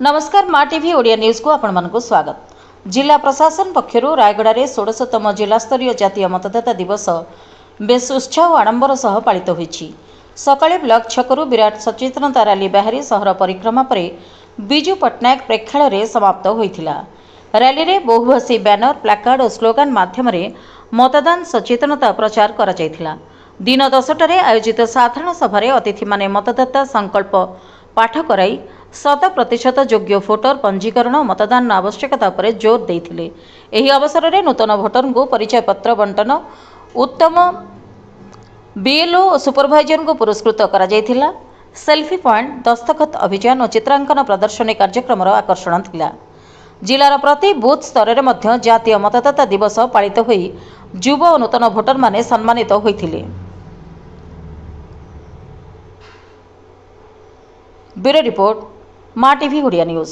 नमस्कार माँ TV Odia news को आपण मानक स्वागत। जिला प्रशासन पक्षर रायगड़ा में 16तम जिलास्तरीय जातीय मतदाता दिवस बेस उत्साह और आडंबर सह पालित होईछि। सकाळे ब्लॉक छकरू विराट सचेतनता रैली बाहरी सहर परिक्रमा पर विजु पट्टनायक प्रेक्षालय समाप्त होइथिला। रैली रे बहुभाषी बैनर प्लाकार्ड और स्लोगान माध्यम मतदान सचेतनता प्रचार करा जायथिला। दिन 10टारे आयोजित साधारण सभारे अतिथि माने मतदाता संकल्प पाठ कराई 100% योग्य भोटर पंजीकरण और मतदान आवश्यकता पर जोर देइथिले। एही अवसर में नूतन भोटर को परिचय पत्र बंटन, उत्तम बीएलओ और सुपरभाइजर को पुरस्कृत करा जायथिला। सेल्फी पॉइंट, दस्तखत अभियान और चित्रांकन प्रदर्शनी कार्यक्रम आकर्षण थिला। जिलार प्रति बूथ स्तर में जातीय मतदाता दिवस पालित होई युवा और नूतन भोटर माने सम्मानित होइथिले। ब्यूरो रिपोर्ट माँ टीवी ओडिया न्यूज।